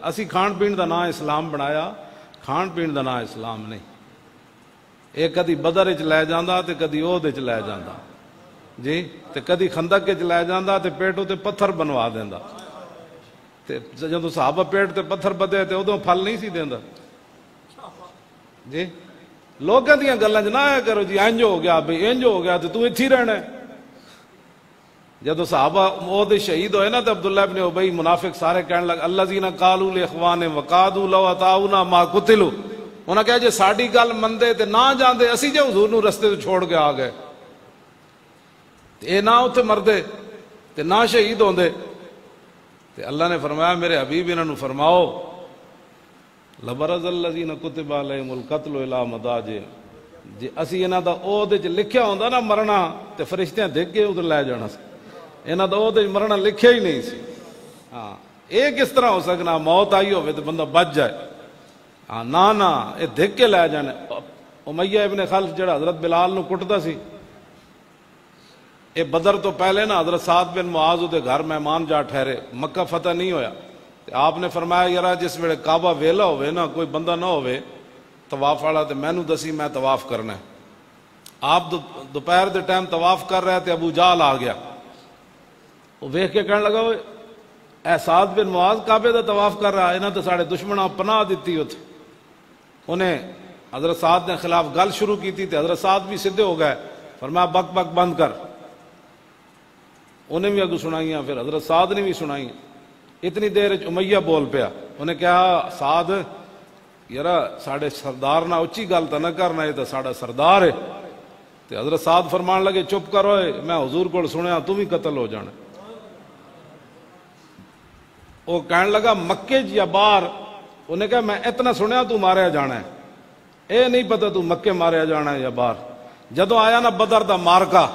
اسی کھان پین دا نام اسلام بنایا، کھان پین دا نام اسلام نہیں۔ ایک کدی بدر وچ لے جاندا تے کدی اودے وچ لے جاندا جی، تے کدی خندق وچ لے جاندا تے پیٹوں تے پتھر بنوا دیندا، تے جدوں صحابہ پیٹ تے پتھر بدے تے ادوں پھل نہیں سی دیندا جی۔ لوگاں دیاں گلاں وچ نہ آیا کرو جی انج ہو گیا بھئی انج ہو گیا تے تو ایتھے ہی رہنا ہے۔ جدو صحابہ وہ شہید ہوئے نا تو عبداللہ ابن ابی منافق سارے کہنے لگ الذین قالوا لاخوانہم وقعدوا لو اطاعونا ما قتلوا، انہاں کہا جے ساڈی گل مندے تے نہ جاندے اسی جے حضور نو رستے تو چھوڑ کے آ گئے تے نہ اوتھے مردے تے نہ شہید ہوندے۔ تے اللہ نے فرمایا میرے حبیب انہاں نو فرماؤ لبرز الذین کتب علیہم القتل الی مضاجعہم، جے اسی انہاں دا او دے لکھیا ہوندا نا مرنا تے فرشتیاں دیکھ کے ادھر لے جانا سی، انہاں دا او دے مرنا لکھیا ہی نہیں سی۔ ہاں یہ کس طرح ہو سکنا موت آئی ہوئے تو بندہ بچ جائے؟ ہاں نہ یہ دیکھ کے لے جانے۔ امیہ ابن خلف جڑا حضرت بلال نو کٹدا سی، یہ بدر تو پہلے نا حضرت سعد بن معاذ دے گھر مہمان جا ٹھہرے، مکہ فتح نہیں ہویا، آپ نے فرمایا یارا جس ویلے کعبہ ویلا ہوئے نا کوئی بندہ نہ ہوئے طواف والا تے مینوں دسی میں طواف کرنا ہے۔ آپ دوپہر دے ٹائم طواف کر رہے تھے، ابو جہل آ گیا، وہ ویکھ کے کہنے لگا اے سعد بن معاذ کعبے دا طواف کر رہا، انہاں تے ساڑے دشمناں پناہ دیتی ہوتے۔ انہیں حضرت سعد نے خلاف گل شروع کی تھی تے حضرت سعد بھی سدھے ہو گئے، فرمایا بک بک بند کر۔ انہیں بھی اگو سنائیاں، پھر حضرت سعد نے بھی سنائیاں۔ اتنی دیر امیہ بول پیا، انہیں کہا سعد یارا ساڑے سردار نہ اچھی گل تو نہ کرنا، یہ تو ساڑا سردار ہے۔ تے حضرت سعد فرمان لگے چپ کرو، میں حضور کو سنیا تم ہی قتل ہو جانا۔ وہ کہنے لگا مکے یا باہر؟ انہیں کہا میں اتنا سنیا تو ماریا جانا ہے، اے نہیں پتا تو مکے ماریا جانا ہے یا باہر۔ جدو آیا نا بدر دا مارکا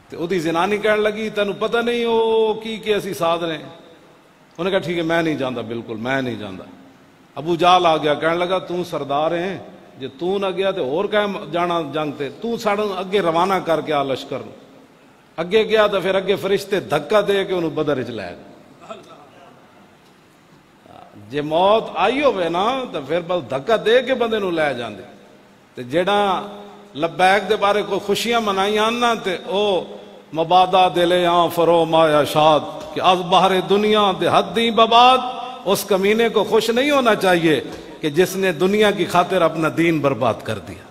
تے او دی زنانی کہنے لگی تینوں پتہ نہیں او کی اسی ساتھ نے؟ انہیں کہا ٹھیک ہے میں نہیں جاندا، بالکل میں نہیں جاندا۔ ابو جہل آ گیا کہنے لگا تو سردار ہیں، جے تو نہ گیا تے اور کہہ جانا جنگ تے، تو ساڑھے اگے روانہ کر کے آ لشکر اگے گیا تو پھر اگے فرشتے دھکا دے کے انہوں بدر وچ لے گئے۔ جے موت آئی ہوئے نا تو پھر بس دھکا دے کے بندے نو لے جاندے۔ تے جیڑا لبیک دے بارے کوئی خوشیاں منائیاں نا تے او مبادا دلے آن فرو مایا شاد کہ از باہر دنیا دے حدیں بباد، اس کمینے کو خوش نہیں ہونا چاہیے کہ جس نے دنیا کی خاطر اپنا دین برباد کر دیا۔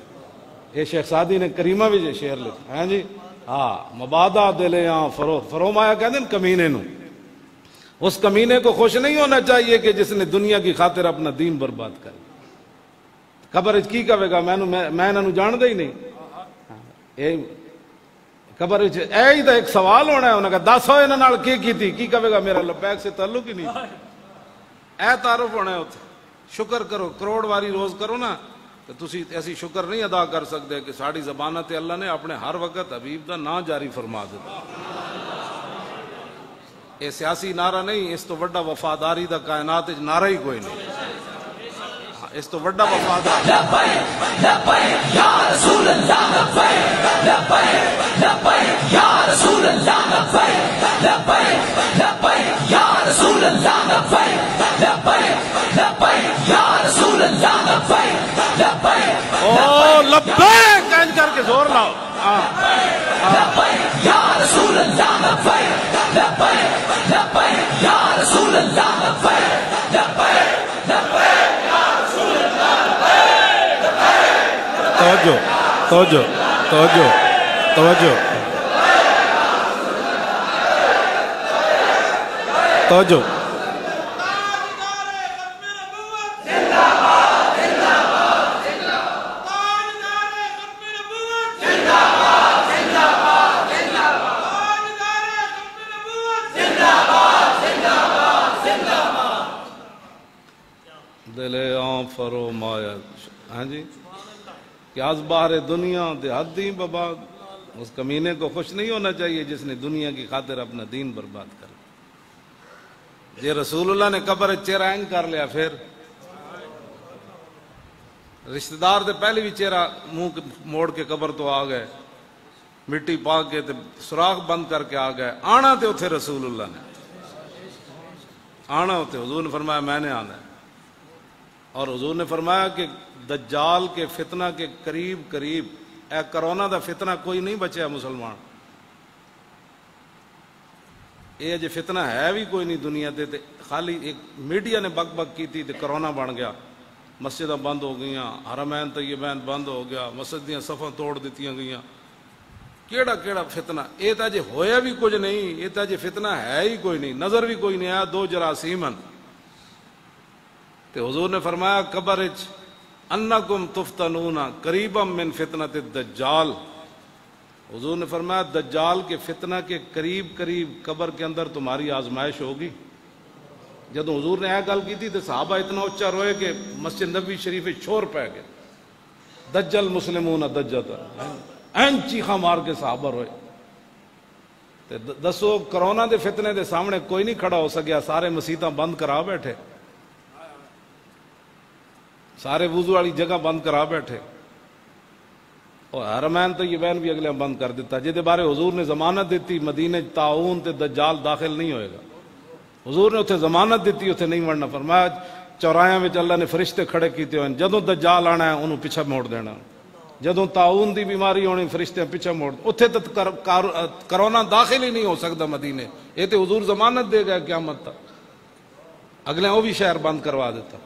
یہ شیخ سعدی نے کریمہ بھی یہ شعر لکھا ہے جی، ہاں مبادا دلے آن فرو مایا کہتے ہیں کمینے نو، اس کمینے کو خوش نہیں ہونا چاہیے کہ جس نے دنیا کی خاطر اپنا دین برباد کر دیا۔ قبر کی کہے گا میں انہوں جان دے ہی نہیں، قبر ہی تو ایک سوال ہونا ہے، انہوں نے کہا دس ہوئے انہوں نے کی کہے گا میرا لبیک سے تعلق ہی نہیں، اے تعارف ہونا ہے۔ شکر کرو، کروڑ واری روز کرو نا تو تسی ایسی شکر نہیں ادا کر سکتے کہ ساڑی زبانہ تے اللہ نے اپنے ہر وقت حبیب دا نا جاری فرما دیتا۔ یہ سیاسی نعرہ نہیں، اس تو وڈا وفاداری دا کائنات نعرہ ہی کوئی نہیں، اس تو وڈا وفادار۔ لبیک لبیک یا رسول اللہ، لبیک لبیک لبیک یا رسول اللہ، لبیک لبیک لبیک یا رسول اللہ، لبیک لبیک لبیک یا رسول اللہ، لبیک لبیک او لبیک کہن کر کے زور لاؤ، لبیک یا رسول اللہ، لبیک لبیک لبیک یا رسول اللہ، لبیک لبیک لبیک یا رسول اللہ، توجہ توجہ توجہ توجہ توجہ۔ دلے آن فرو مایا، ہاں جی کہ از باہر دنیا دے حدیں بباد، اس کمینے کو خوش نہیں ہونا چاہیے جس نے دنیا کی خاطر اپنا دین برباد کر۔ جے رسول اللہ نے قبر چہرہ اینج کر لیا، پھر رشتہ دار دے پہلے بھی چہرہ منہ موڑ کے قبر تو آ گئے، مٹی پا کے تے سوراخ بند کر کے آ گئے، آنا تے اتھے رسول اللہ نے آنا ہوتے حضور نے فرمایا میں نے آنا ہے، اور حضور نے فرمایا کہ دجال کے فتنہ کے قریب قریب اے کرونا دا فتنہ کوئی نہیں بچیا مسلمان، یہ جی فتنہ ہے بھی کوئی نہیں دنیا دے تے خالی ایک میڈیا نے بک بک کی تھی تے کرونا بن گیا، مسجداں بند ہو گئیاں، حرمین طیبین بند ہو گیا، مسجد دیاں صفاں توڑ دیتیاں گئیاں، کیڑا کیڑا فتنہ، یہ تو جی ہویا بھی کچھ نہیں، یہ تو جی فتنہ ہے ہی کوئی نہیں، نظر بھی کوئی نہیں آیا، دو جراثیمن۔ تے حضور نے فرمایا قبر اچ انکم تفتنون قریبا من فتنۃ الدجال، حضور نے فرمایا دجال کے فتنہ کے قریب قریب قبر کے اندر تمہاری آزمائش ہوگی۔ جدو حضور نے یہ گل کی تھی تو صحابہ اتنا اچھا روئے کہ مسجد نبی شریف شور پہ گئے، دجل مسلمون دجتا، این چیخا مار کے صحابہ روئے۔ تے دسو کرونا دے فتنے دے سامنے کوئی نہیں کھڑا ہو سکیا، سارے مسیتاں بند کرا بیٹھے، سارے وضو والی جگہ بند کرا بیٹھے، اور حرمین طیبین بھی اگلے بند کر دیتا، جہدے بارے حضور نے ضمانت دیتی مدینے طاعون تے دجال داخل نہیں ہوئے گا، حضور نے اتنے ضمانت دیتی، اتنے نہیں مرنا، فرمایا چوراہاں وچ اللہ نے فرشتے کھڑے کیتے ہوئے، جدوں دجال آنا ہے انہوں پیچھے موڑ دینا، جدوں طاعون دی بیماری ہونی فرشتے پیچھے موڑ، اتنے تو کرونا داخل ہی نہیں ہو سکتا مدینے، یہ تو حضور ضمانت دے گا قیامت تک، اگلے وہ بھی شہر بند کروا دیتا۔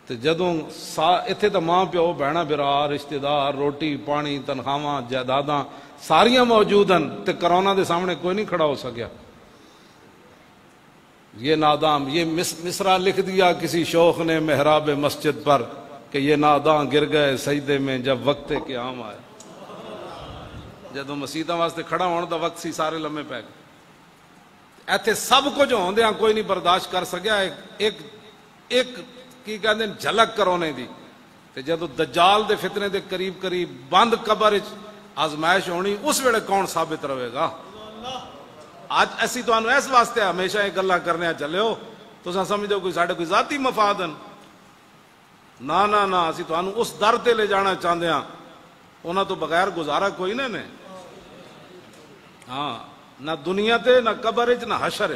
تے جدوں اتنے تو ماں پیو بہنا برا رشتہ دار روٹی پانی تنخواہاں جائیداداں ساریاں موجود ہیں، تے کرونا دے سامنے کوئی نہیں کھڑا ہو سکیا۔ یہ نادام، یہ مصرع لکھ دیا کسی شوخ نے محراب مسجد پر کہ یہ ناداں گر گئے سجدے میں جب وقت قیام آئے، جدوں مسیتاں واسطے کھڑا ہونے دا وقت سی سارے لمے پے گئے، ایتھے سب کچھ ہوندیاں کوئی نہیں برداشت کر سکیا، ایک کی کہندے ہیں جھلک کرونے دی، تے جدو دجال دے فتنے دے قریب قریب بند قبر آزمائش ہونی، اس ویلے کون ثابت رہے گا؟ آج ایسی تو انہوں اس واسطے ہمیشہ ایک گلہ کرنے چلے ہو تو سمجھ دو کوئی ساڑھے کوئی ذاتی مفاد ہیں، نا اسی تو انہوں اس در تے لے جانا چاہتے ہیں، انہوں تو بغیر گزارا کوئی نہیں، ہاں نہ دنیا تے نہ قبر نہ حشر